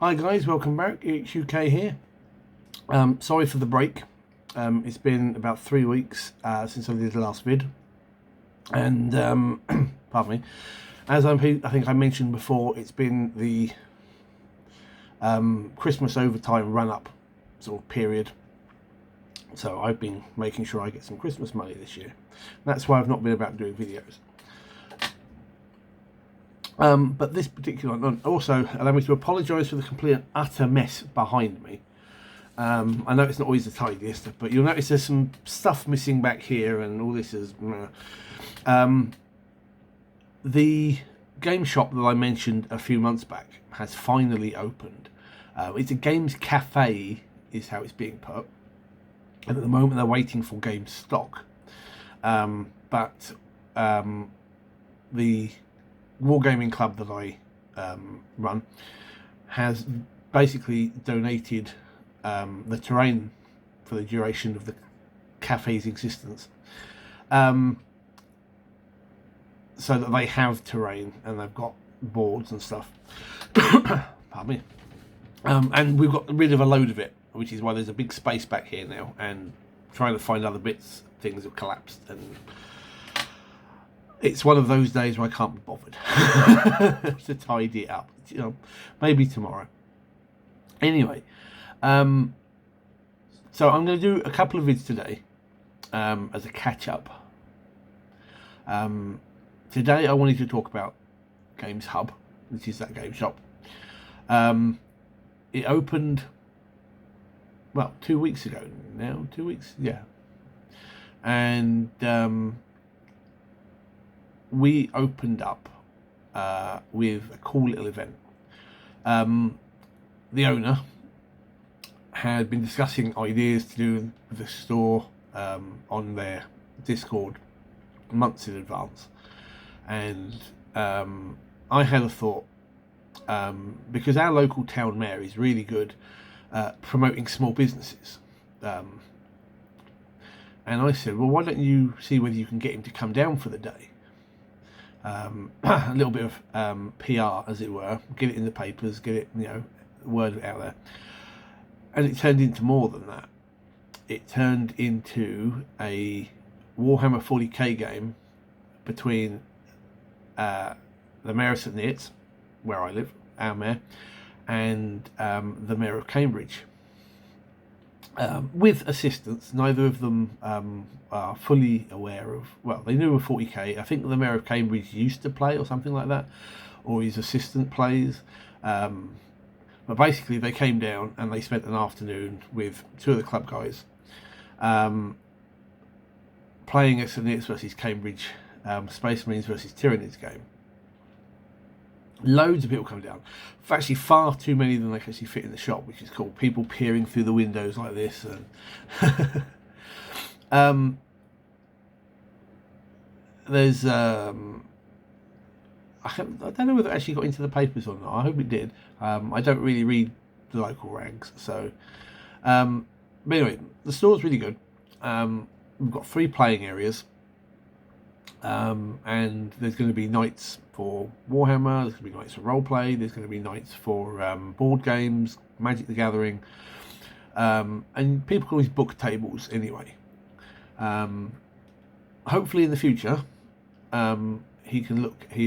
Hi guys, welcome back. It's UK here. Sorry for the break. It's been about 3 weeks since I did the last vid, and pardon me. As I think I mentioned before, it's been the Christmas overtime run-up sort of period. So I've been making sure I get some Christmas money this year. That's why I've not been about doing videos. But this particular one, also allow me to apologise for the complete and utter mess behind me. I know it's not always the tidiest, but you'll notice there's some stuff missing back here, and all this is. The game shop that I mentioned a few months back has finally opened. It's a games cafe, is how it's being put, and at the moment they're waiting for game stock. But the Wargaming Club that I run has basically donated the terrain for the duration of the cafe's existence, so that they have terrain and they've got boards and stuff. Pardon me. And we've got rid of a load of it, which is why there's a big space back here now, and trying to find other bits, things have collapsed, and it's one of those days where I can't be bothered to tidy it up. You know, maybe tomorrow. Anyway, so I'm going to do a couple of vids today as a catch-up. Today I wanted to talk about Games Hub, which is that game shop. It opened, well, 2 weeks ago now. 2 weeks, yeah. And we opened up with a cool little event. The owner had been discussing ideas to do the store on their Discord months in advance, and I had a thought, because our local town mayor is really good promoting small businesses, and I said, well, why don't you see whether you can get him to come down for the day. A little bit of PR, as it were, get it in the papers, get it, word out there. And it turned into more than that. It turned into a Warhammer 40k game between the Mayor of St Neots, where I live, our mayor, and the Mayor of Cambridge. With assistance. Neither of them are fully aware of, well, they knew of 40k. I think the Mayor of Cambridge used to play or something like that, or his assistant plays. But basically they came down and they spent an afternoon with two of the club guys playing a St Neots versus Cambridge Space Marines versus Tyranids game. Loads of people come down. Actually, far too many than they can actually fit in the shop, which is cool. People peering through the windows like this, and there's I don't know whether it actually got into the papers or not. I hope it did. I don't really read the local rags, so but anyway, the store's really good. We've got 3 playing areas. And there's going to be nights for Warhammer, there's going to be nights for roleplay, there's going to be nights for board games, Magic the Gathering, and people can always book tables anyway. Hopefully in the future, he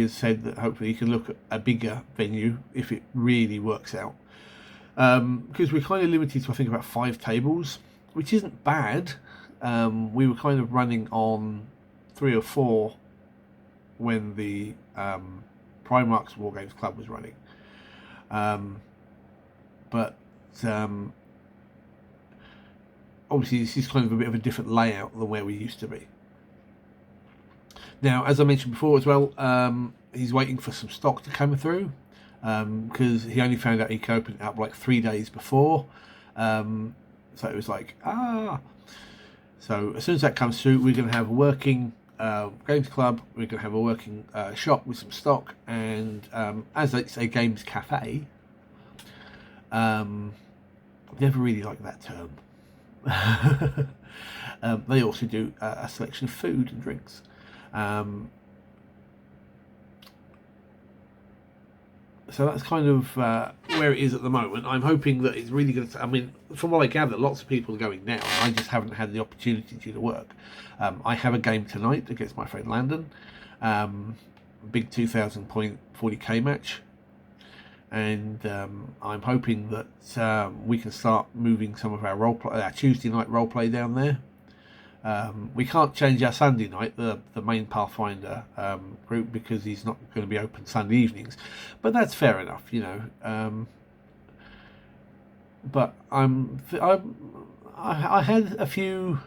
has said that hopefully he can look at a bigger venue if it really works out. Because we're kind of limited to, I think, about 5 tables, which isn't bad. We were kind of running on 3 or 4 when the Primarch's War Games Club was running, but obviously this is kind of a bit of a different layout than where we used to be. Now, as I mentioned before as well, he's waiting for some stock to come through, because he only found out he could open it up like 3 days before, so it was like, so as soon as that comes through, we're going to have a working games club, we're going to have a working shop with some stock, and as it's a games cafe, never really liked that term. They also do a selection of food and drinks. So that's kind of where where it is at the moment. I'm hoping that it's really going to. I mean, from what I gather, lots of people are going now. I just haven't had the opportunity to do the work. I have a game tonight against my friend Landon, big 2,000 point 40k match, and I'm hoping that we can start moving some of our Tuesday night role play down there. We can't change our Sunday night, the main Pathfinder group, because he's not going to be open Sunday evenings, but that's fair enough, you know. But I had a few.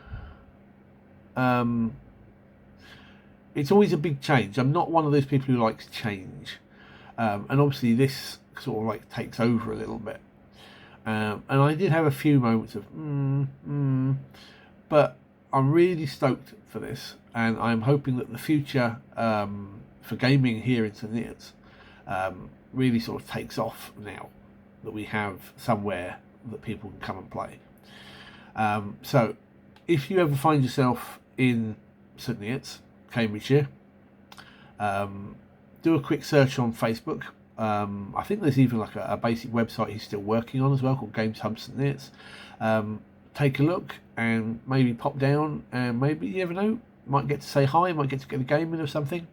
It's always a big change. I'm not one of those people who likes change, and obviously this sort of like takes over a little bit. And I did have a few moments of but I'm really stoked for this, and I'm hoping that the future for gaming here in St Neots really sort of takes off now that we have somewhere that people can come and play. So if you ever find yourself in St Neots, Cambridgeshire, do a quick search on Facebook. I think there's even like a basic website he's still working on as well, called Games Hub St Neots. Take a look and maybe pop down, and maybe, you never know, might get to say hi, might get to get a game in or something.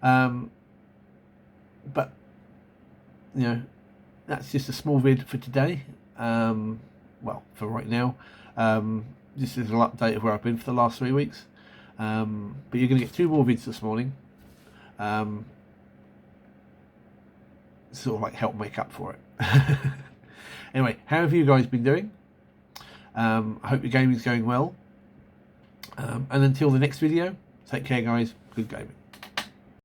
But you know, that's just a small vid for today. Well, for right now. This is a little update of where I've been for the last 3 weeks. But you're going to get 2 more vids this morning. Sort of like help make up for it. Anyway, how have you guys been doing? I hope your gaming's going well. And until the next video, take care guys, good gaming.